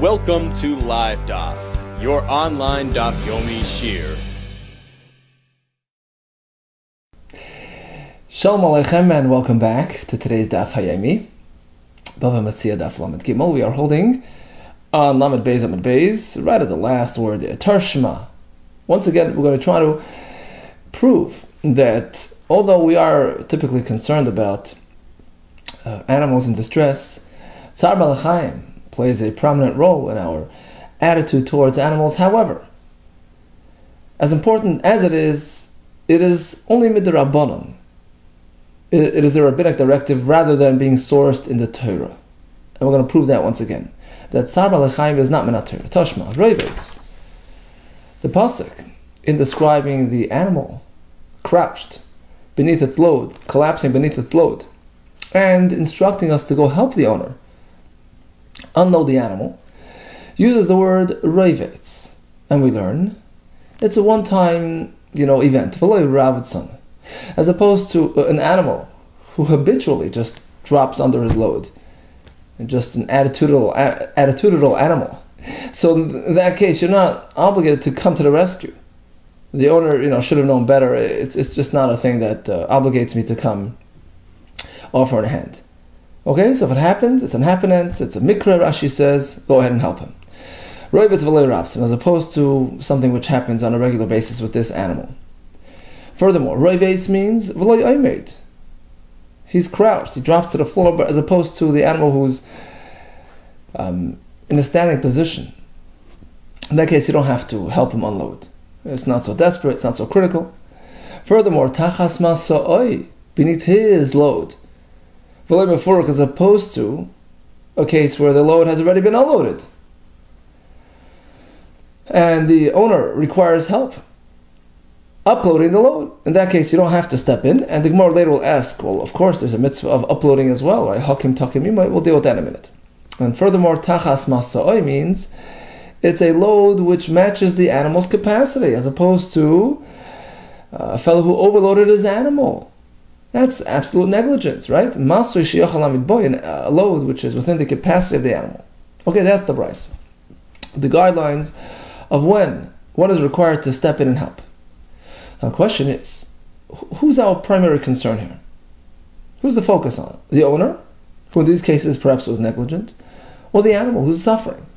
Welcome to Live DAF, your online DAF Yomi Shir. Shalom Aleichem and welcome back to today's DAF Hayemi. Bava Metzia DAF Lamed Gimel. We are holding on Lamed Beis, right at the last word there, Tarshma. Once again, we're going to try to prove that although we are typically concerned about animals in distress, Tzar Ba'al Chaim plays a prominent role in our attitude towards animals. However, as important as it is only midrabanan. It is a rabbinic directive rather than being sourced in the Torah. And we're going to prove that once again. That Tzar Ba'al Chaim is not min HaTorah. Tashma, Roivitz. The pasuk, in describing the animal crouched beneath its load, collapsing beneath its load, and instructing us to go help the owner unload the animal, uses the word Roivitz. And we learn it's a one-time, event. As opposed to an animal who habitually just drops under his load, and just an attitudinal animal. So in that case, you're not obligated to come to the rescue. The owner, should have known better. It's just not a thing that obligates me to come offer a hand. Okay, so if it happens, it's an happenance, it's a mikra, Rashi says, go ahead and help him. Roivitz v'lei rafson, as opposed to something which happens on a regular basis with this animal. Furthermore, Roivitz means v'lei oimed. He's crouched, he drops to the floor, but as opposed to the animal who's in a standing position. In that case, you don't have to help him unload. It's not so desperate, it's not so critical. Furthermore, tachas masa'oi, beneath his load. V'lei mefuruk, as opposed to a case where the load has already been unloaded. And the owner requires help uploading the load. In that case, you don't have to step in. And the Gemara later will ask, well, of course, there's a mitzvah of uploading as well, right? Hakim takim imay. We'll deal with that in a minute. And furthermore, tachas masa'oi means it's a load which matches the animal's capacity, as opposed to a fellow who overloaded his animal. That's absolute negligence, right? Masoi sheyachal lamid boy, a load which is within the capacity of the animal. Okay, that's the brayso. The guidelines of when one is required to step in and help. Now the question is, who's our primary concern here? Who's the focus on? The owner, who in these cases perhaps was negligent, or the animal who's suffering?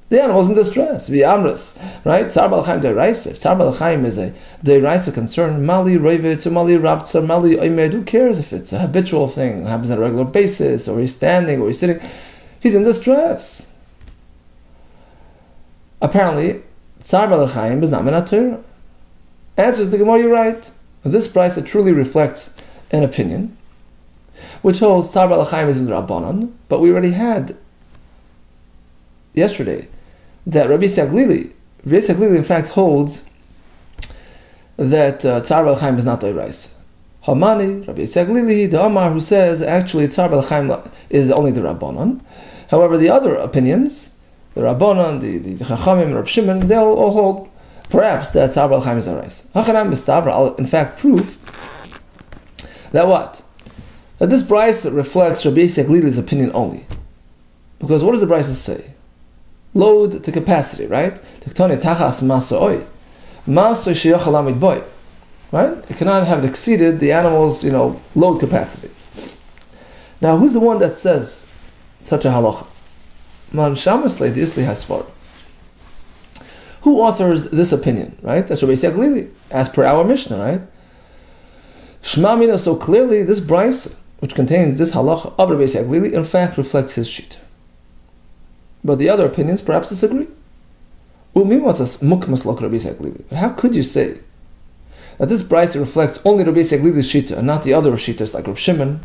The animal's in distress. V'amris, right? Tzar Ba'al Chaim deiraisa. If Tzar Ba'al Chaim is a deiraisa concern, mali roivitz or mali ravtza, mali oimed, who cares if it's a habitual thing, it happens on a regular basis, or he's standing, or he's sitting? He's in distress. Apparently, Tzar Ba'al Chaim is not min HaTorah. Answers the Gemara, you're right. This brayso truly reflects an opinion, which holds Tzar Ba'al Chaim is in Rabbanan, but we already had yesterday that Rabbi Yehuda in fact holds that Tzar Ba'al Chaim is not deiraisa. Hamani, Rabbi Yehuda, the Amar, who says actually Tzar Ba'al Chaim is only the Rabbanan. However, the other opinions, the Rabbanan, the Chachamim, Rab Shimon, they'll all hold perhaps that Tzar Ba'al Chaim is deiraisa. Hachanam mistavra, I'll in fact prove that what? That this brayso reflects Rabbi Yehuda's opinion only. Because what does the brayso say? Load to capacity, right? Right? It cannot have exceeded the animal's, load capacity. Now, who's the one that says such a halacha? Who authors this opinion, right? That's Rabbi Yehuda, as per our Mishnah, right? Shema Mina, so clearly this brayso, which contains this halacha of Rabbi Yehuda, in fact reflects his shita. But the other opinions perhaps disagree. But how could you say that this brayso reflects only Rabbi Yehuda's shita and not the other shitas like Rab Shimon?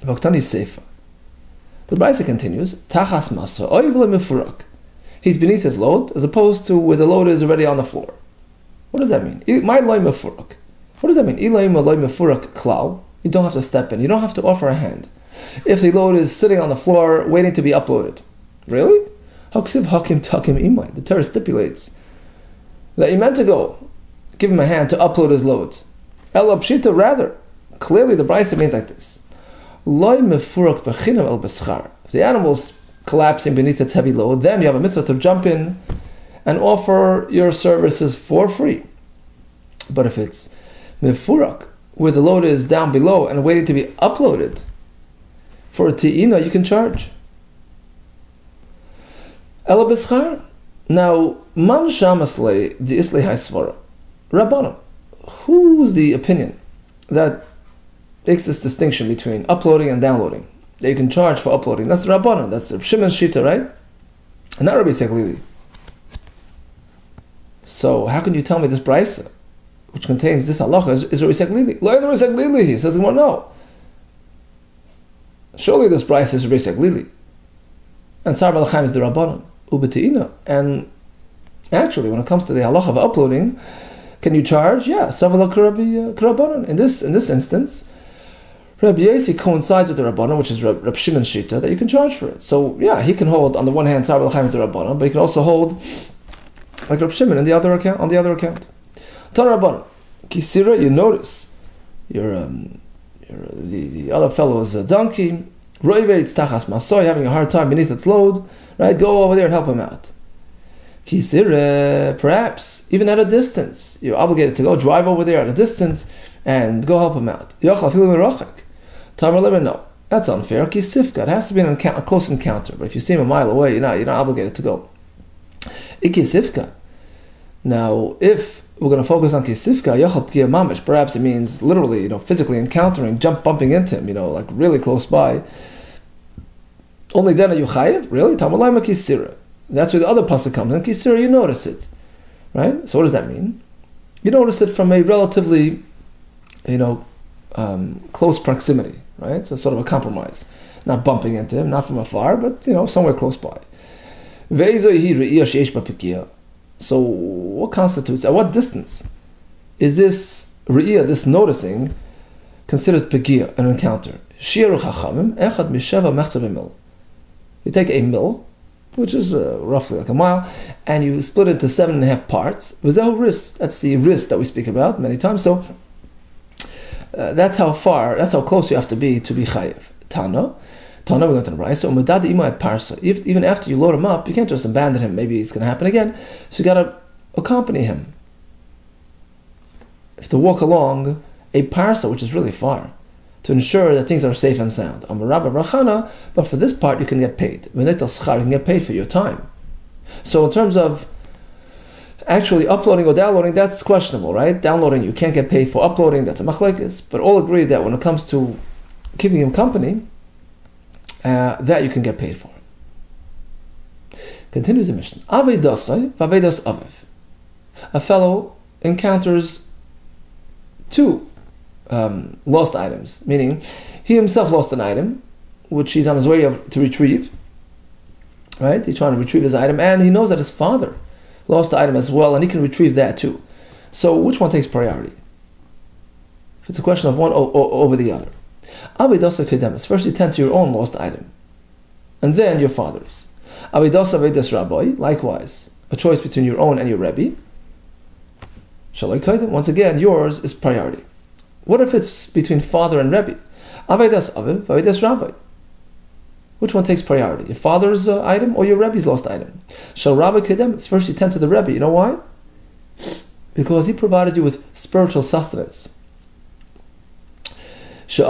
The brayso continues, Tachas masa oy v'lo mefurak. He's beneath his load, as opposed to where the load is already on the floor. What does that mean? My loy mefurak. What does that mean? Ilay loy mefurak klal. You don't have to step in. You don't have to offer a hand. If the load is sitting on the floor waiting to be uploaded. Really? Haksiv hakim takim imay. The Torah stipulates that you meant to go give him a hand to upload his load. El pshita, rather. Clearly the brayso means like this. Loy mefurak bechinam el beschar. If the animal's collapsing beneath its heavy load, then you have a mitzvah to jump in and offer your services for free. But if it's mefurak, where the load is down below and waiting to be uploaded, for a ti'ina you can charge. Ela b'schar. Now, man shamasle di islay haisvara. Rabbanon. Who's the opinion that makes this distinction between uploading and downloading? That you can charge for uploading. That's Rabbanon. That's Reb Shimon's Shita, right? And not Rabbi Seglili. So how can you tell me this brisa, which contains this halacha, is Rabbi Seglili? Lo Rabbi Seglili. He says, well, no. Surely this brisa is Rabbi Seglili. And Sar Balachim is the Rabbanon. Ubeteina. And actually, when it comes to the halacha of uploading, can you charge? Yeah, Savala Karabanan. In this instance, Rabbi Yesi coincides with the Rabbanan, which is Reb Shimon's Shita, that you can charge for it. So yeah, he can hold on the one hand Sar Balachim is the Rabbanan, but he can also hold like Reb Shimon on the other account. Tana Rabbanan, Kisira, you notice the other fellow is a donkey. Roiveitz tachas masoy, having a hard time beneath its load. Right, go over there and help him out. Kisire, perhaps even at a distance, you're obligated to go drive over there at a distance and go help him out. Yochal filu merachik. Tamar lemer, no, that's unfair. Kisifka, it has to be a close encounter. But if you see him a mile away, you're not obligated to go. Ikisifka. Now, if we're going to focus on kisifka, yochal pkia mamish, perhaps it means literally, physically encountering, bumping into him, like really close by. Only then are you chayiv? Really? Tamalayma kisira. That's where the other pasuk comes. In kisira, you notice it, right? So what does that mean? You notice it from a relatively, close proximity, right? So sort of a compromise, not bumping into him, not from afar, but somewhere close by. So what constitutes? At what distance is this re'iyah, this noticing, considered pegia, an encounter? Shiru chachamim echad misheva mechzav mil. You take a mil, which is roughly like a mile, and you split it into 7.5 parts. V'zehu ris. That's the ris that we speak about many times. So that's how close you have to be chayiv. Tana, we learned in the Brayso. So umedad ima et parsa. Even after you load him up, you can't just abandon him. Maybe it's going to happen again. So you got to accompany him. You have to walk along a parsa, which is really far, to ensure that things are safe and sound. But for this part, you can get paid. You can get paid for your time. So in terms of actually uploading or downloading, that's questionable, right? Downloading, you can't get paid for. Uploading, that's a machlekes. But all agree that when it comes to keeping him company, that you can get paid for. Continues the mission. Avedasai, vavedas aviv. A fellow encounters two lost items, meaning he himself lost an item, which he's on his way to retrieve. Right? He's trying to retrieve his item, and he knows that his father lost the item as well, and he can retrieve that too. So which one takes priority? If it's a question of one over the other. Avedasa kedemis. First you tend to your own lost item, and then your father's. Avedasa vedas rabbi. Likewise, a choice between your own and your rebbe. Shalai kedem. Once again, yours is priority. What if it's between father and rebbe? Avedas aviv, avedas rabbi. Which one takes priority? Your father's item or your rebbe's lost item? Shall rabbi kedemis. First you tend to the rebbe. You know why? Because he provided you with spiritual sustenance. True,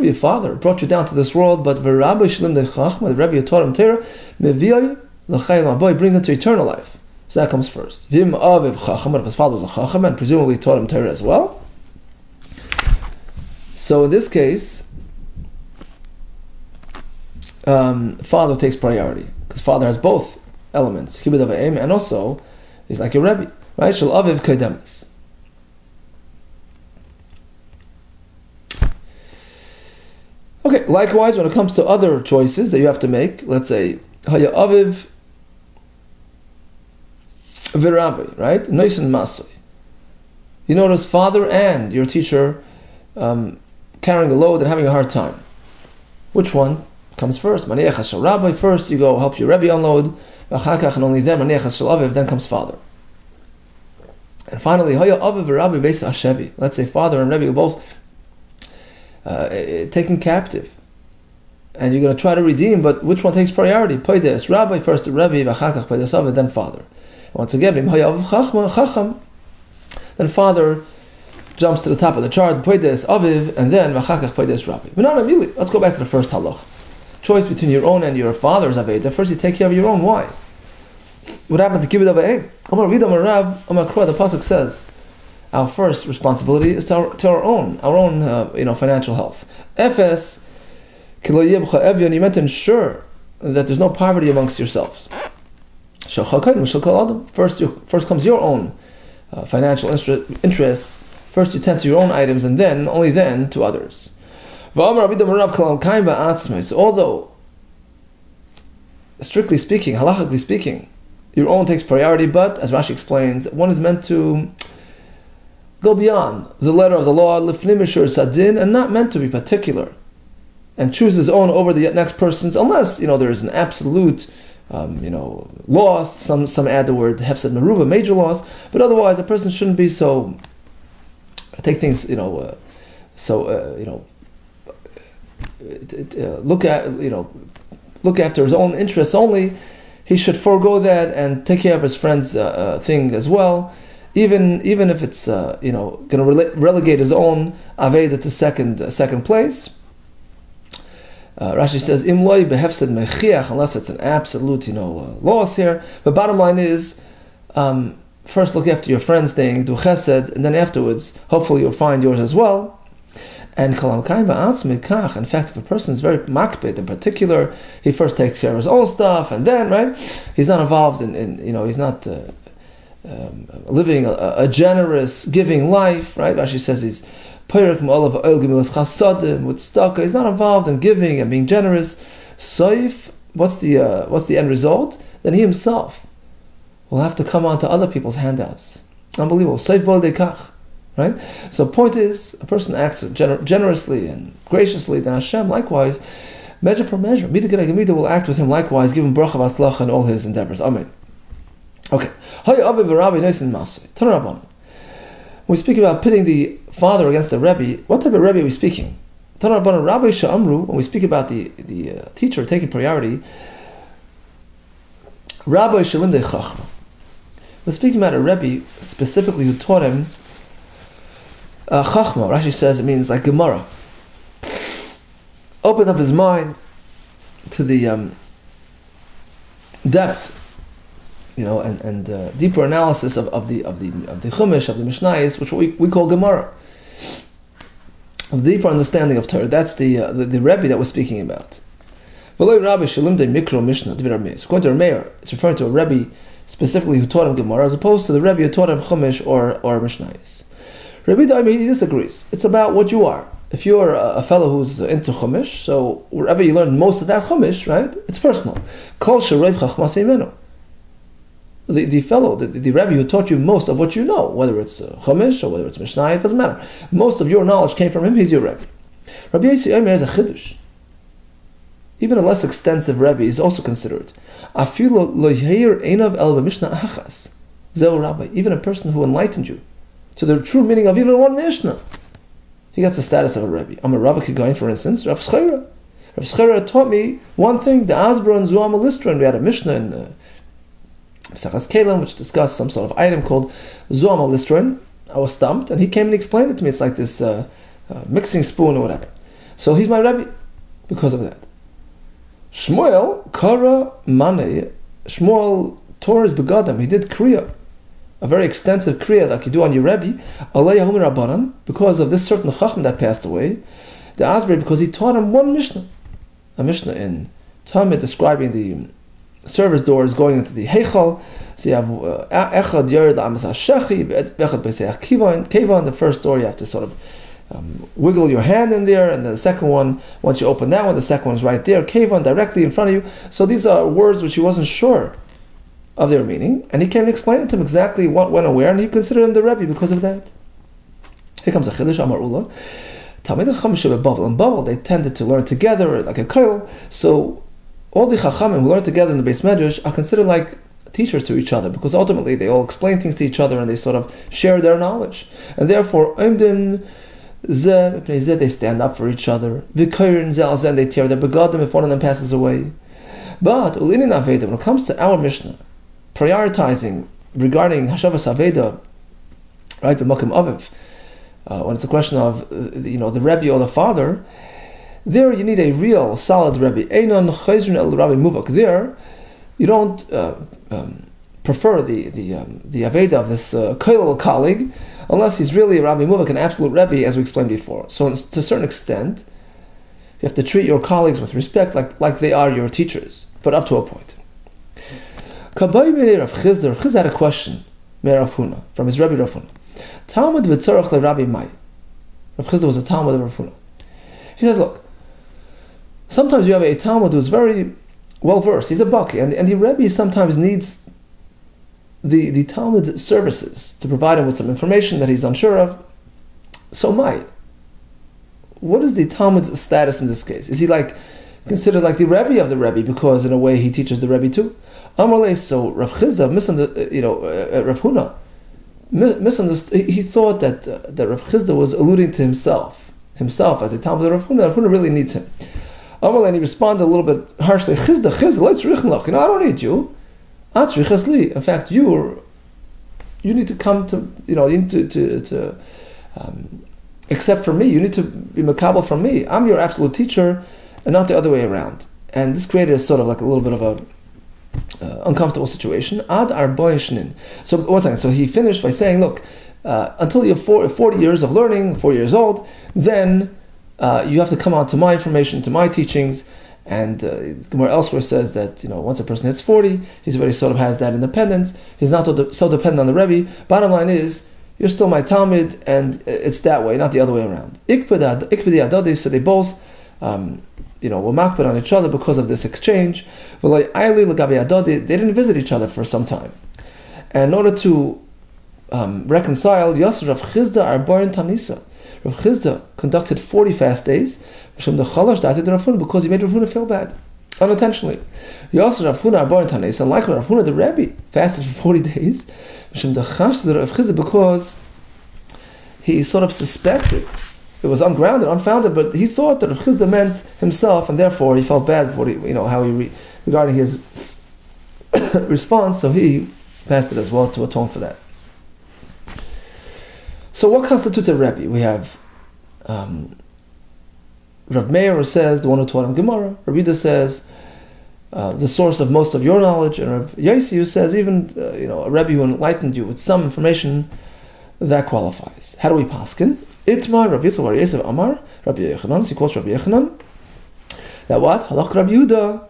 your father brought you down to this world, but the Rebbe taught him Torah, brings him to eternal life. So that comes first. If his father was a chacham and presumably taught him Torah as well. So in this case, father takes priority because father has both elements, and also he's like your Rebbe, right? Shel aviv kedemis. Okay, likewise, when it comes to other choices that you have to make, let's say, Haya Aviv Virabi, right? Noisin Masoi. You notice father and your teacher carrying a load and having a hard time. Which one comes first? Maniachas Shel Rabbi, first you go help your Rebbe unload, and only then Maniachas Shel Aviv, then comes father. And finally, Haya Aviv Virabi Beis Hashevi. Let's say father and Rebbe are both taken captive and you're going to try to redeem, but which one takes priority? Paides, Rabbi first, the Rebbe, v'chakach paides Aviv, then father. Once again, then father jumps to the top of the chart, Paides Aviv, and then v'chakach paides Rabbi. But not immediately. Let's go back to the first halach. Choice between your own and your father's Aveda. First you take care of your own. Why? What happened to kibbud avayim? Amar Vida Amar Rab Amar Kra. The pasuk says, our first responsibility is to our own financial health. Efes kilo yibcha evyon. You meant to ensure that there's no poverty amongst yourselves. First comes your own financial interests. First you tend to your own items, and then, only then, to others. So although, strictly speaking, halachically speaking, your own takes priority, but, as Rashi explains, one is meant to go beyond the letter of the law, and not meant to be particular, and choose his own over the next person's, unless, there is an absolute loss. Some add the word hefsed meruba, major loss, but otherwise a person shouldn't be so, take things, look after his own interests only. He should forego that and take care of his friend's thing as well, even if it's going to relegate his own aveda to second place. Rashi says im loy behefsed mechiach, unless it's an absolute loss here. But bottom line is, first look after your friend's thing, do chesed, and then afterwards hopefully you'll find yours as well. And kalam kaim ba'atzmi kach. In fact, if a person is very makbid in particular, he first takes care of his own stuff, and then, right, he's not involved in he's not living a generous, giving life, right? Rashi says he's with tzedakah. He's not involved in giving and being generous. Soif, what's the end result? Then he himself will have to come on to other people's handouts. Unbelievable. Soif bol dekach. Right? So point is, a person acts generously and graciously, then Hashem likewise, measure for measure, Mida Kedei will act with him likewise, give him bracha v'atzlacha in all his endeavors. Amen. Okay. When we speak about pitting the father against the Rebbe, what type of Rebbe are we speaking? When we speak about the teacher taking priority, Rabbi Shalimdei Chachma. We're speaking about a Rebbe specifically who taught him Chachma. Rashi says it means like Gemara. Opened up his mind to the depth, and deeper analysis of the Chumash, of the Mishnayos, which we call Gemara. Of the deeper understanding of Torah. That's the Rebbe that we're speaking about. According to Rameir, it's referring to a Rebbe specifically who taught him Gemara, as opposed to the Rebbe who taught him Chumash or Mishnayos. Rabbi Yehuda, he disagrees. It's about what you are. If you're a fellow who's into Chumash, so wherever you learn most of that Chumash, right, it's personal. Kol sherev chachmas imenu. The fellow, the Rebbe who taught you most of what you know, whether it's Chumash or whether it's Mishnah, it doesn't matter. Most of your knowledge came from him, he's your Rebbe. Rabbi Yehuda has a chiddush. Even a less extensive Rebbe is also considered. Afilu lo yeir einav el b'mishnah achas. Zeu Rabbi. Even a person who enlightened you to the true meaning of even one Mishnah, he gets the status of a Rebbe. I'm a Rabbi Kigoyin, for instance, Rav Schera. Rav Schera taught me one thing, the Asbra and Zohar Malistra, and we had a Mishnah in Pesachas Kelim, which discussed some sort of item called Zohar Malistra. I was stumped, and he came and explained it to me. It's like this mixing spoon or whatever. So he's my Rebbe because of that. Shmuel, Kara Mane, Shmuel tore his begadim, he did Kriya. A very extensive kriya like you do on your Rebbe, because of this certain chacham that passed away, the Asbri, because he taught him one Mishnah, a Mishnah in Talmud describing the service doors going into the Heichal. So you have Echad Yered Amas HaShechi, Echad Beseach Kivan. The first door you have to sort of wiggle your hand in there, and then the second one, once you open that one, the second one is right there, Kivan, directly in front of you. So these are words which he wasn't sure of their meaning, and he came and explained it to him exactly what, when, and where, and he considered him the Rebbe because of that. Here comes a Chiddush, Amar Ula. Talmidei Chacham Bavel. In Bavel, they tended to learn together, like a koil. So all the Chachamim who learn together in the Beis Medrash are considered like teachers to each other, because ultimately they all explain things to each other and they sort of share their knowledge. And therefore, They stand up for each other. They tear their begadim if one of them passes away. But when it comes to our Mishnah, prioritizing regarding Hashavas Aveda, right, b'makom aviv, when it's a question of the Rebbe or the father, there you need a real solid Rebbe. Einon chayzrin el Rabbi Muvak. There you don't prefer the Aveda of this kollel colleague unless he's really a Rabbi Muvak, an absolute Rebbe, as we explained before. So to a certain extent, you have to treat your colleagues with respect, like they are your teachers, but up to a point. Chizda had a question, Rav Huna, from his Rebbe Rav Huna. Talmud v'tzarach leRabbi Mai. Rav Chizda was a Talmud of Rav Huna. He says, look, sometimes you have a Talmud who's very well versed. He's a baki, and the Rebbe sometimes needs the Talmud's services to provide him with some information that he's unsure of. So what is the Talmud's status in this case? Is he considered like the Rebbe of the Rebbe because in a way he teaches the Rebbe too? Amarle, so Rav Chizda Rav Huna misunderstood. He thought that Rav Chizda was alluding to himself as a Talmud of Rav Huna. Rav Huna really needs him. Amarle, and he responded a little bit harshly. Chizda, let's richenlach. I don't need you. In fact, you need to come to, you need to accept from me. You need to be makabel from me. I'm your absolute teacher, and not the other way around. And this created a sort of like a little bit of a uncomfortable situation. Ad arboin shnin. So 1 second. So he finished by saying, look, until you have 40 years of learning, 4 years old, then you have to come on to my information, to my teachings. And Gemara elsewhere says that once a person hits 40, he's already sort of has that independence. He's not so dependent on the Rebbe. Bottom line is, you're still my Talmud, and it's that way, not the other way around. Ikpedi adadi, so they both, were makbid on each other because of this exchange. They didn't visit each other for some time. And in order to reconcile, Yasser Rav Chizda Arbain Tanisa. Rav Chizda conducted 40 fast days because he made Rav Huna feel bad, unintentionally. Yasser Rav Huna Arbain Tanisa, and like Rav Huna the Rebbe fasted for 40 days because he sort of suspected, it was ungrounded, unfounded, but he thought that Rav Chizda meant himself, and therefore he felt bad for regarding his response, so he fasted as well to atone for that. So what constitutes a Rebbe? We have Rav Meir says, the one who taught him Gemara. Rabbi Yehuda says, the source of most of your knowledge. And Rav Yossi says, even a Rebbe who enlightened you with some information, that qualifies. How do we paskin? Itmar Rav Yitzchak Bar Yosef Amar Rabbi Yechanan. So he quotes Rabbi Yechanan. That what? Halach Rabbi Yehuda.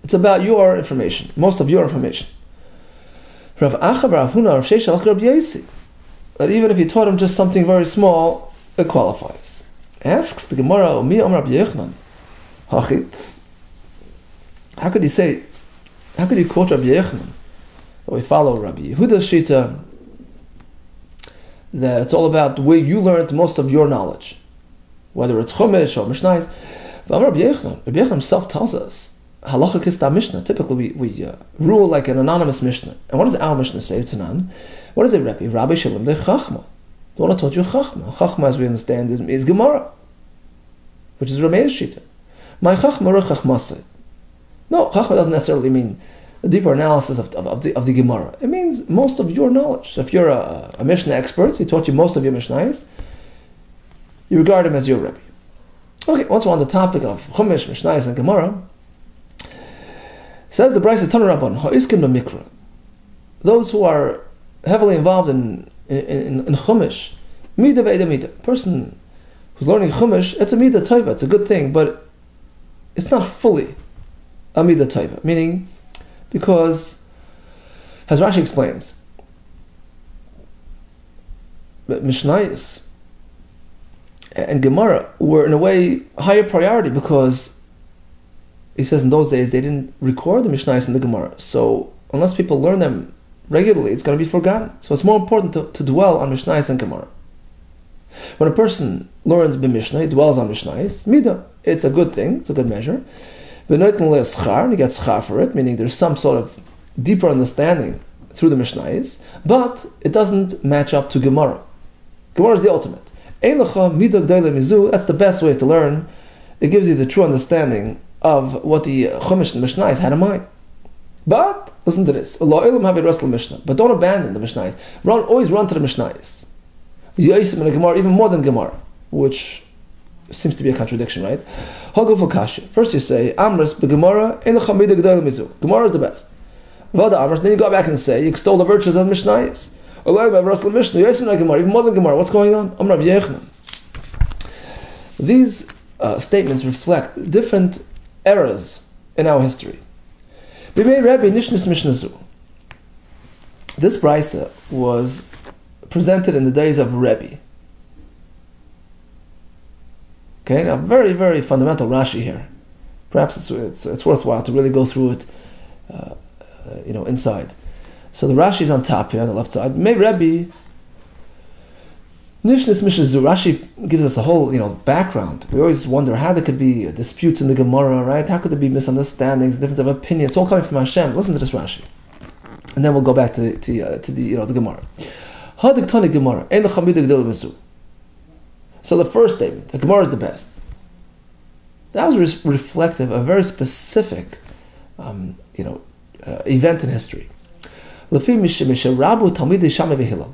It's about your information, most of your information. Rav Acha Bar Huna Rav Sheish Halach Rabbi Yossi. That even if he taught him just something very small, it qualifies. Asks the Gemara, Omi Amar Rabbi Yechanan. Hachi. How could he quote Rabbi Yechanan? We follow Rabbi Yehuda's Shita, that it's all about the way you learned most of your knowledge, whether it's Chumash or Mishnayos. But Rabbi Yechanan himself tells us, Halacha Kista Mishnah. Typically, we rule like an anonymous Mishnah. And what does our Mishnah say? Tanan. What is it, Rabbi? Rabbi Shalom de Chachma. The one who taught you Chachma. Chachma, as we understand, is Gemara, which is Rameir's Shita. My Chachma or Chachmasai. No, Chachma doesn't necessarily mean a deeper analysis of the Gemara. It means most of your knowledge. So if you're a Mishnah expert, he taught you most of your Mishnayos, you regard him as your Rebbe. Okay, once we're on the topic of Chumash, Mishnayos, and Gemara, says the Brisa Tanu Rabban, Ha'iskin b'mikra. Those who are heavily involved in Chumash, Mida ve'eda Mida. Person who's learning Chumash, it's a Mida Taiva, it's a good thing, but it's not fully a Mida Taiva. Meaning, because, as Rashi explains, Mishnayos and Gemara were in a way higher priority because he says in those days they didn't record the Mishnayos and the Gemara. So unless people learn them regularly, it's going to be forgotten. So it's more important to dwell on Mishnayos and Gemara. When a person learns b'Mishnah, he dwells on Mishnayos, Mida, it's a good thing, it's a good measure. And he gets schar for it, meaning there's some sort of deeper understanding through the Mishnayos, but it doesn't match up to Gemara. Gemara is the ultimate. Ein lecha midah gdoila mizu. That's the best way to learn. It gives you the true understanding of what the Chumash and the Mishnayos had in mind. But listen to this: but don't abandon the Mishnayos. Always run to the Mishnayos. Even more than Gemara, which seems to be a contradiction, right? First you say Amras beGemara ein lecha midah gdoila mizu. Gemara is the best. Then you go back and say you extol the virtues of Mishnayos. Even more than Gemara. What's going on? These statements reflect different eras in our history. This brisa was presented in the days of Rebbe. Okay, now very, very fundamental Rashi here. Perhaps it's worthwhile to really go through it, inside. So the Rashi is on top here on the left side. May Rebbe Nishnis Mishazu. Rashi gives us a whole background. We always wonder how there could be disputes in the Gemara, right? How could there be misunderstandings, difference of opinion? It's all coming from Hashem. Listen to this Rashi, and then we'll go back to the Gemara. Hadiktani Gemara. Ein lecha midah gdoila mizu. So the first statement, the Gemara is the best. That was reflective of a very specific, event in history. Lefi Rabu Talmidei Shammai v'Hillel.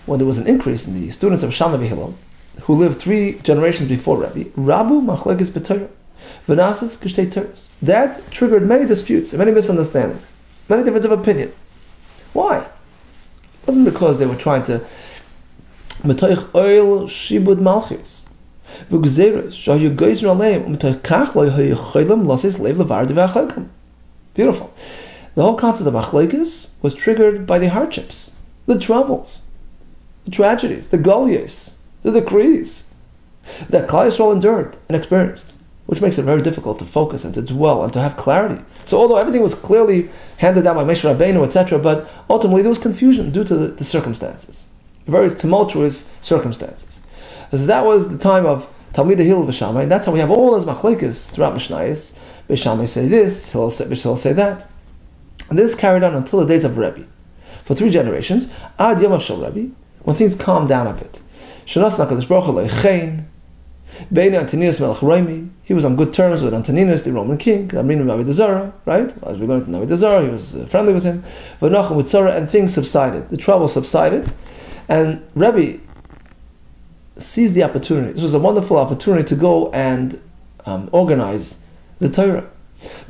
When there was an increase in the students of Shammai v'Hillel, who lived 3 generations before Rebbe, Rabu Machlekes b'Torah, V'Nasas Kishtei Torahs. That triggered many disputes, many misunderstandings, many differences of opinion. Why? It wasn't because they were trying to Metoich oil shibud malchus. Beautiful. The whole concept of machlekes was triggered by the hardships, the troubles, the tragedies, the golias, the decrees that Klal Yisrael endured and experienced, which makes it very difficult to focus and to dwell and to have clarity. So although everything was clearly handed down by Moshe Rabbeinu, etc., but ultimately there was confusion due to the circumstances, various tumultuous circumstances. So that was the time of Talmidei Hillel v'Shammai, and that's how we have all those machlekes throughout Mishnayos. Shammai say this, Hillel say that. And this carried on until the days of Rebbe. For 3 generations, Ad Yom Shel Rebbe, when things calmed down a bit. Shenas HaKadosh Baruch Hu Le'chein, Beini Antoninus Melech Roimi, he was on good terms with Antoninus, the Roman king, Aminu Navi Zara, right? As we learned in Navi Zara, he was friendly with him. V'nachum with Zara, and things subsided. The trouble subsided, and Rebbe seized the opportunity. This was a wonderful opportunity to go and organize the Torah.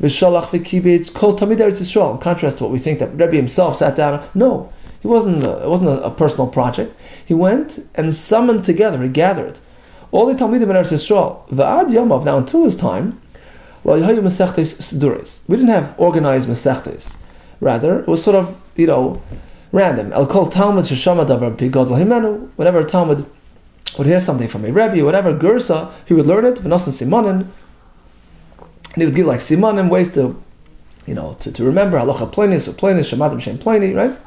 V'shalach v'kibetz kol tamid Eretz Yisrael. In contrast to what we think that Rebbe himself sat down. No, it wasn't a personal project. He went and summoned together. He gathered all the Talmidim in Eretz Yisrael. V'ad Yamav. Now until his time, lo yahayu mesechtes seduros. We didn't have organized mesechtes. Rather, it was sort of random. El kol Talmud sheshama davar pi gadol himenu. Whenever a Talmud would hear something from a Rebbe, whatever Gersa, he would learn it. V'nosan simanin. And he would give like simanim, ways to remember halacha plainis or plainis shematim shem plaini, right?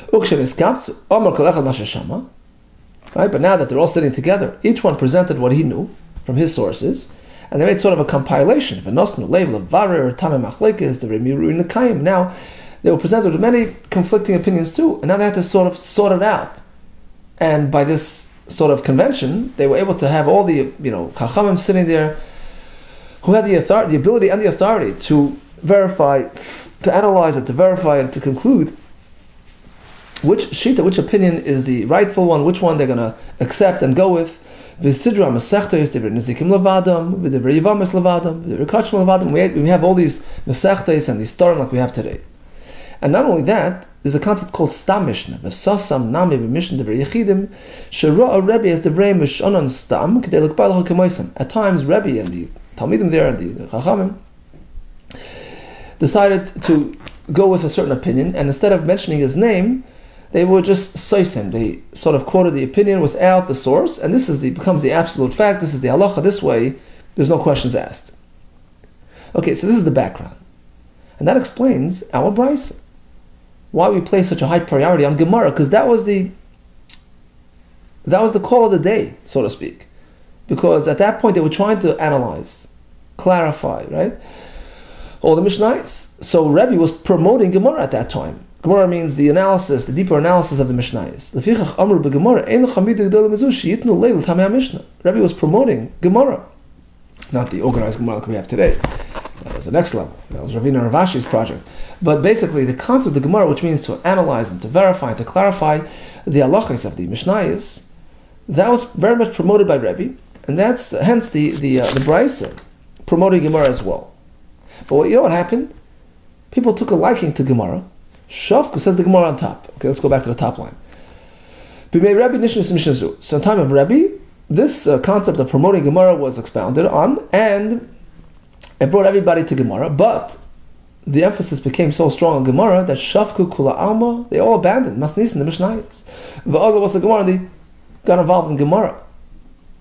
Ukshen iskaptzu omar kol echad masha shama, right? But now that they're all sitting together, each one presented what he knew from his sources, and they made sort of a compilation. V'nosnu leiv levarer tamei machlekes the remiru nekayim. Now they were presented with many conflicting opinions too, and now they had to sort of sort it out. And by this sort of convention, they were able to have all the chachamim sitting there, who had the ability and the authority to verify, to analyze it, to verify and to conclude which shita, which opinion is the rightful one, which one they're going to accept and go with. We have all these mesechtes and these starim like we have today. And not only that, there's a concept called Stam Mishnah. V'sasam nami b'mishnah devrei yechidim shera'a Rebbe as devrei mishanon stam k'dei l'kbar l'chol kemoisem. At times, Rebbe and the Talmidim there and the Chachamim decided to go with a certain opinion, and instead of mentioning his name, they would just sois him. They sort of quoted the opinion without the source, and this becomes the absolute fact. This is the halacha. This way, there's no questions asked. Okay, so this is the background, and that explains our brisa. Why we place such a high priority on Gemara, because that was the call of the day, so to speak. Because at that point they were trying to analyze, clarify, right? All the Mishnayos. So Rebbe was promoting Gemara at that time. Gemara means the analysis, the deeper analysis of the Mishnayos. Rebbe was promoting Gemara, not the organized Gemara like we have today. That was the next level. That was Ravina Ravashi's project. But basically, the concept of the Gemara, which means to analyze and to verify and to clarify the halachos of the Mishnayos, that was very much promoted by Rebbe, and that's hence the Brisa promoting Gemara as well. But you know what happened? People took a liking to Gemara. Shavku says the Gemara on top. Okay, let's go back to the top line. So in the time of Rebbe, this concept of promoting Gemara was expounded on, and it brought everybody to Gemara, but the emphasis became so strong on Gemara that Shavku Kula Alma, they all abandoned Masnis and the Mishnayos. V'azal was the Gemara, they got involved in Gemara,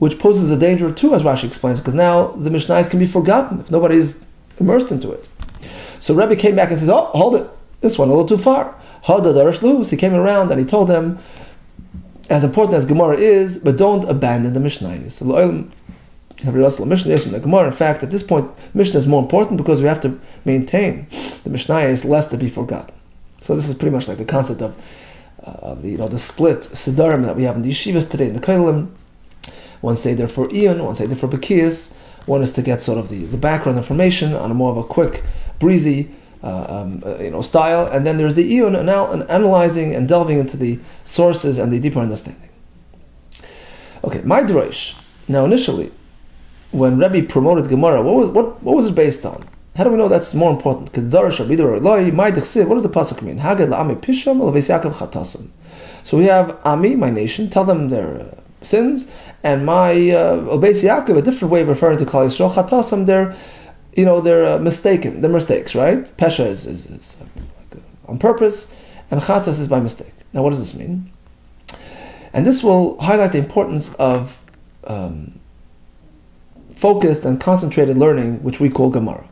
which poses a danger too, as Rashi explains, because now the Mishnayos can be forgotten if nobody is immersed into it. So Rebbe came back and says, oh, hold it, this one a little too far. He came around and he told them, as important as Gemara is, but don't abandon the Mishnayos. In fact, at this point, Mishnah is more important because we have to maintain the Mishnayos lest to be forgotten. So this is pretty much like the concept of the split Siddharim that we have in the yeshivas today in the Kohelim. One seder for Iyun, one seder for Bekiyas. One is to get sort of the background information on a more of a quick, breezy style, and then there's the Iyun and analyzing and delving into the sources and the deeper understanding. Okay, my Drosh. Now initially, when Rebbe promoted Gemara, what was it based on? How do we know that's more important? What does the pasuk mean? So we have Ami, my nation, tell them their sins, and my Obeis Yaakov, a different way of referring to Klal Yisrael, Chatasam, they're mistaken, they're mistakes, right? Pesha is on purpose, and Chatas is by mistake. Now what does this mean? And this will highlight the importance of focused and concentrated learning, which we call Gemara.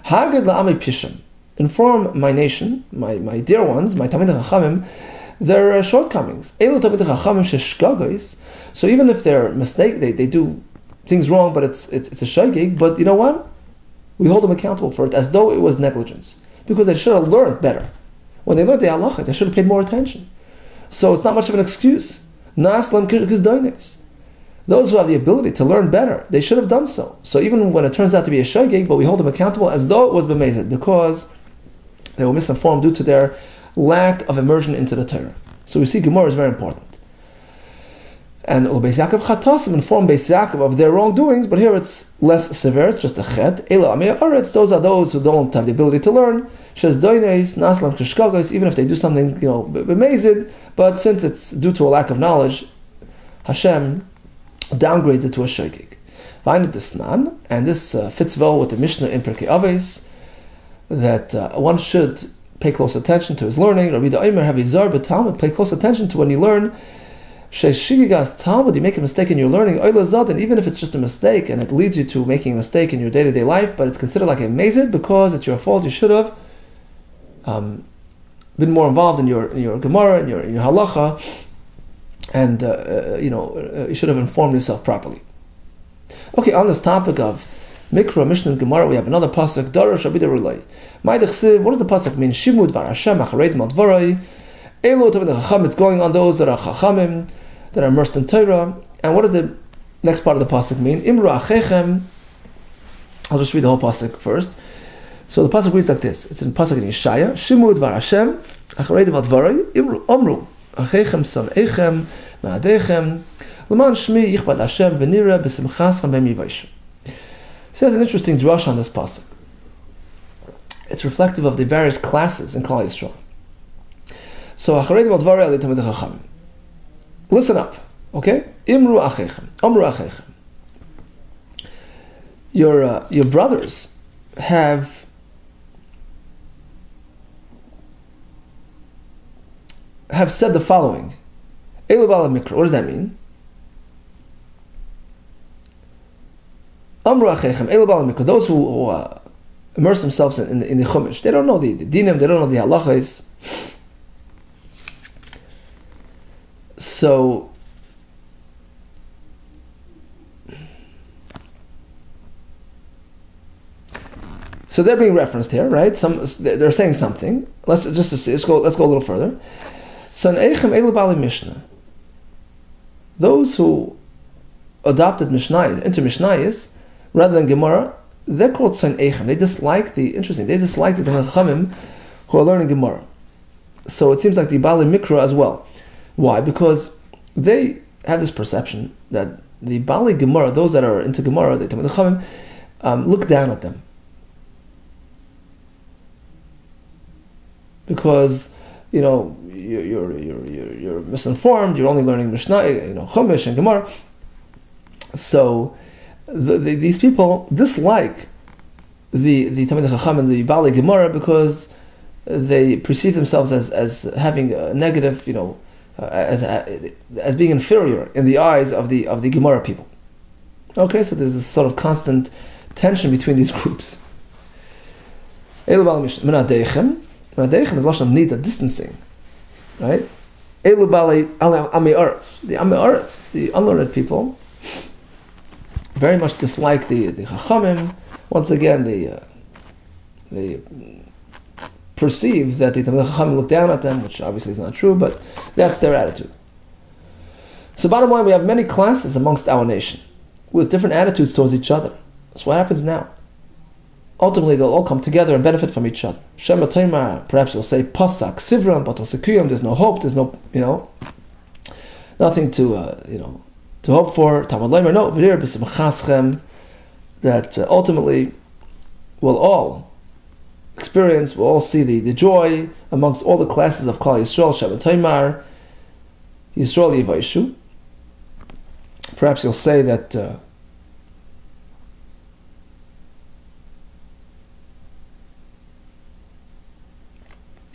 Hagid la'amei pisham. Inform my nation, my dear ones, my Talmidei Chachamim, their shortcomings. Elu Talmidei Chachamim sheshkagos. So even if they're mistake, they do things wrong, but it's a shogeg. But you know what? We hold them accountable for it as though it was negligence, because they should have learned better. When they learned the halachah, they should have paid more attention. So it's not much of an excuse. Naslam kizdoines. Those who have the ability to learn better, they should have done so. So even when it turns out to be a shogeg, but we hold them accountable as though it was b'mezid, because they were misinformed due to their lack of immersion into the Torah. So we see Gemara is very important. And Beis Yaakov Chatasim inform Beis Yaakov of their wrongdoings, but here it's less severe, it's just a chet. Ela Amei Aretz, those are those who don't have the ability to learn. Shes Doines, Naslam Kishkagos, even if they do something, b'mezid, but since it's due to a lack of knowledge, Hashem downgrades it to a shogeg. V'aynu Desnan, and this fits well with the Mishnah in Pirkei Avos, that one should pay close attention to his learning. Rabbi Yehuda Omer, Havizar b'Talmud, pay close attention to when you learn. Sheishigigas Talmud, you make a mistake in your learning, and even if it's just a mistake and it leads you to making a mistake in your day-to-day life, but it's considered like a mezid because it's your fault, you should have been more involved in your Gemara, in your halacha, and you should have informed yourself properly. Okay, on this topic of Mikra, Mishnah, and Gemara, we have another pasuk. Darash Abida Rulay. What does the pasuk mean? Shimud Bar Hashem Acharedim Al Dvarai. Elo Tavid Chacham. It's going on those that are Chachamim, that are immersed in Torah. And what does the next part of the pasuk mean? Imru Achechem. I'll just read the whole pasuk first. So the pasuk reads like this. It's in pasuk in Yeshaya. Shimud Bar Hashem Acharedim Al Dvarai. Imru Omru Achechem Sam'echem Ma'adechem. L'man Shmi Yichbad Hashem V'nira B'simchaschem B'mivayshim. So there's an interesting drush on this pasuk. It's reflective of the various classes in Klal Yisrael. So, listen up, okay? Imru achechem, amru achechem. Your brothers have said the following. Elu bala mikra. What does that mean? Amru achechem, elu bala mikra. Those who immerse themselves in the Chumash, they don't know the dinim, they don't know the halachas. So they're being referenced here, right? They're saying something, let's go a little further. San Eichem Elu Bali Mishnah. Those who adopted Mishnayos, into Mishnayos, rather than Gemara, they're called San Eichem. They dislike the Chachamim who are learning Gemara. So it seems like the Bali Mikra as well. Why? Because they have this perception that the Bali Gemara, those that are into Gemara, the Chachamim, look down at them. Because, you're misinformed, you're only learning Mishnah, Chumash and Gemara. So these people dislike the Talmidei Chacham and the Bali Gemara because they perceive themselves as having a negative, as being inferior in the eyes of the Gemara people. Okay, so there's this sort of constant tension between these groups. Elu Bali Mishnah Menadechem is lashon nida, distancing, right? Elu Bali Ami Aretz, the Ami Aretz, the unlearned people, very much dislike the Chachamim. Once again, they perceive that the Talmidei Chachamim look down at them, which obviously is not true, but that's their attitude. So bottom line, we have many classes amongst our nation with different attitudes towards each other. So what happens now? Ultimately, they'll all come together and benefit from each other. Shema Toimar, perhaps you'll say Pasak, Sivram, Batal Sekuyam, there's no hope, there's no, nothing to hope for. Tamad Leimer, no, V'dir B'simchaschem, that ultimately we'll all experience, we'll all see the joy amongst all the classes of Klal Yisrael, Shema Toimar, Yisrael Yivaishu. Perhaps you'll say that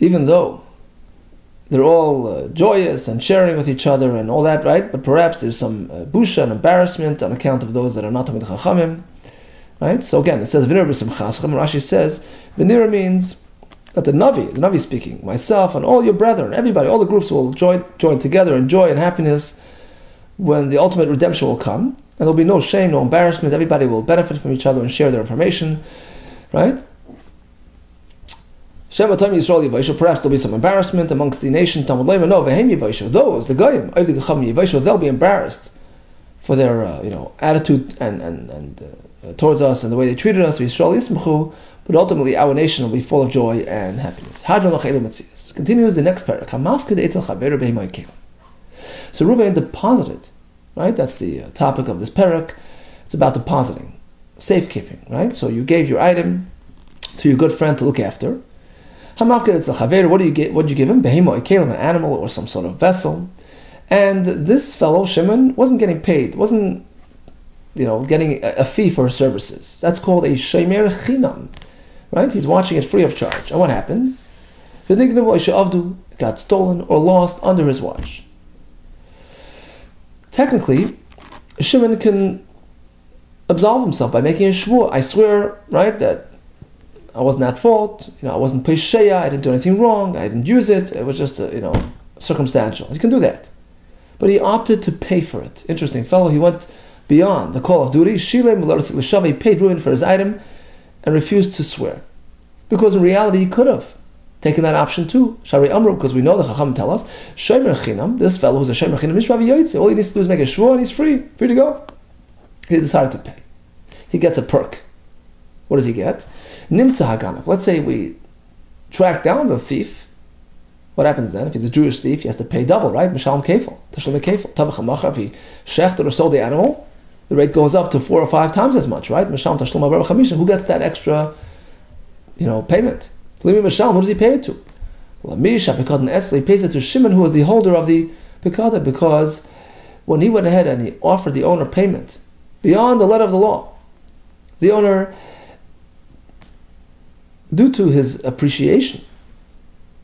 even though they're all joyous and sharing with each other and all that, right? But perhaps there's some busha and embarrassment on account of those that are not Talmidei Chachamim, right? So again, it says V'nira b'simchaschem. Rashi says V'nira means that the Navi speaking, myself and all your brethren, everybody, all the groups will join together in joy and happiness when the ultimate redemption will come, and there'll be no shame, no embarrassment. Everybody will benefit from each other and share their information, right? Shema Tam Yisrael Yivaishu, perhaps there'll be some embarrassment amongst the nation. Tamud Leimer, no, Vehem Yivaishu. Those, the Goyim, Oivdei Chacham Yivaishu, they'll be embarrassed for their, attitude and towards us and the way they treated us. Yisrael Yismachu, but ultimately our nation will be full of joy and happiness. Hadron Lachelu Metzias. Continues the next parak. Hamafkid Eitzel Chaver Beimai Kelim. So Reuven deposited, right? That's the topic of this parak. It's about depositing, safekeeping, right? So you gave your item to your good friend to look after. What do you give him? An animal or some sort of vessel. And this fellow, Shimon, wasn't getting paid, wasn't getting a fee for his services. That's called a shemer chinam, right? He's watching it free of charge. And what happened? It got stolen or lost under his watch. Technically, Shimon can absolve himself by making a shvur. I swear, right, that I wasn't at fault, I wasn't pesheya, I didn't do anything wrong, I didn't use it, it was just, circumstantial. He can do that. But he opted to pay for it. Interesting fellow, he went beyond the call of duty. Shilem l'shav, he paid Reuven for his item and refused to swear. Because in reality, he could have taken that option too. Shari Amru, because we know the Chacham tell us, Shemer Chinam, this fellow who's a Shemer Chinam, Mishpav Yoytze, all he needs to do is make a shvur and he's free to go. He decided to pay. He gets a perk. What does he get? Nimtza Haganav. Let's say we track down the thief. What happens then? If he's a Jewish thief, he has to pay double, right? Mishalom Kefil. Tashlum Kefil. Tabach HaMachar. If he shechted or sold the animal, the rate goes up to 4 or 5 times as much, right? Mishalom Tashlum HaBarach HaMishan. Who gets that extra, payment? Limi Mishalom, who does he pay it to? Well, Misha Pekadon Esli, he pays it to Shimon, who was the holder of the Pekada, because when he went ahead and he offered the owner payment beyond the letter of the law, the owner, due to his appreciation,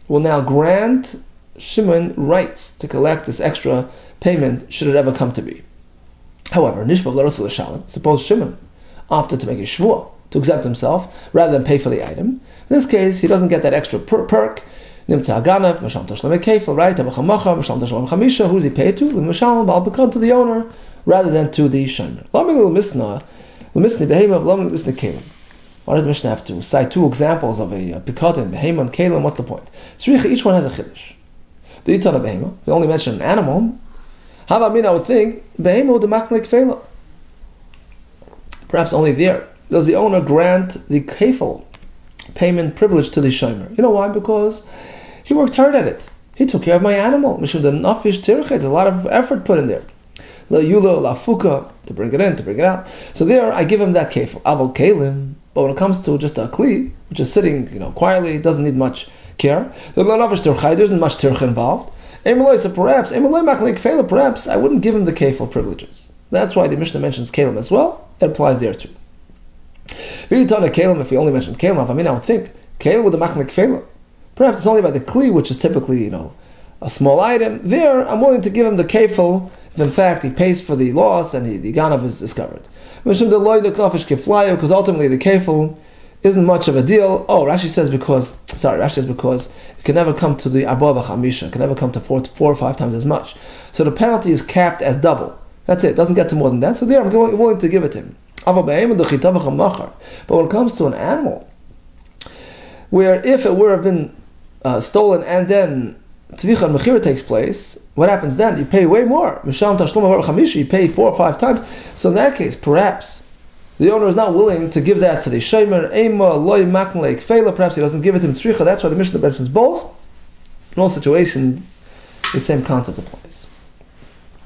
will now grant Shimon rights to collect this extra payment should it ever come to be. However, Nishbav l'Ratzil L'Shalom, suppose Shimon opted to make a shvur, to exempt himself, rather than pay for the item. In this case, he doesn't get that extra perk. Nimtza Haganav, Masham Tashlem Kefil, right? Tabach HaMachar, Masham Tashlem Chamisha, who does he pay to? Masham Baal Bekan, to the owner, rather than to the Shemer. Why does the Mishnah have to cite two examples of a pikotin, behema and kalim? What's the point? Tzricha, each one has a chiddush. The itan of behema, we only mention an animal. How about me? I would think behema the maklik fela. Perhaps only there does the owner grant the kefil payment privilege to the shomer. You know why? Because he worked hard at it. He took care of my animal. Mishum the nafish tirchet, a lot of effort put in there. La yula la fuka, to bring it in, to bring it out. So there, I give him that kefil. Aval kalim. But when it comes to just a kli, which is sitting, quietly, doesn't need much care, there isn't much tircha involved. So perhaps I wouldn't give him the kefil privileges. That's why the Mishnah mentions kalim as well. It applies there too. If we only mentioned kalim, I would think kalim with the machlik kefila. Perhaps it's only by the kli, which is typically a small item. There, I'm willing to give him the kefil if in fact he pays for the loss and the ganav is discovered. Because ultimately the kefil isn't much of a deal. Rashi says because it can never come to the arba v'chamisha, it can never come to four or five times as much. So the penalty is capped as double. That's it. It doesn't get to more than that. So there, I'm willing to give it to him. But when it comes to an animal, where if it would have been stolen and then Tvicha and Mechira takes place, what happens then? You pay way more. You pay 4 or 5 times. So in that case, perhaps the owner is not willing to give that to the Shomer. Perhaps he doesn't give it to him Tzricha. That's why the Mishnah mentions both. In all situations, the same concept applies.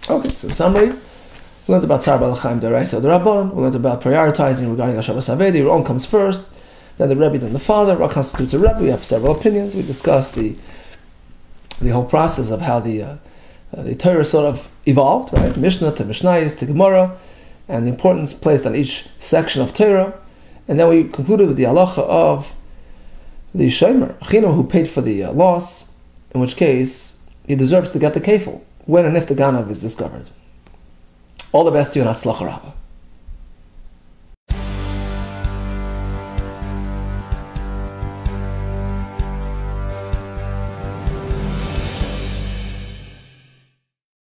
Okay, so in summary, we learned about Tzar Balachayim Deraisa D'Rabbanan. We learned about prioritizing regarding Hashavas Havedi. Your own comes first, then the Rebbe, then the father. What constitutes a Rebbe? We have several opinions. We discussed the whole process of how the Torah sort of evolved, right? Mishnah to Mishnayos to Gemara, and the importance placed on each section of Torah. And then we concluded with the halacha of the Shomer, Chino, who paid for the loss, in which case he deserves to get the kefil when and if the ganav is discovered. All the best to you and Hatzlacha Rabbah.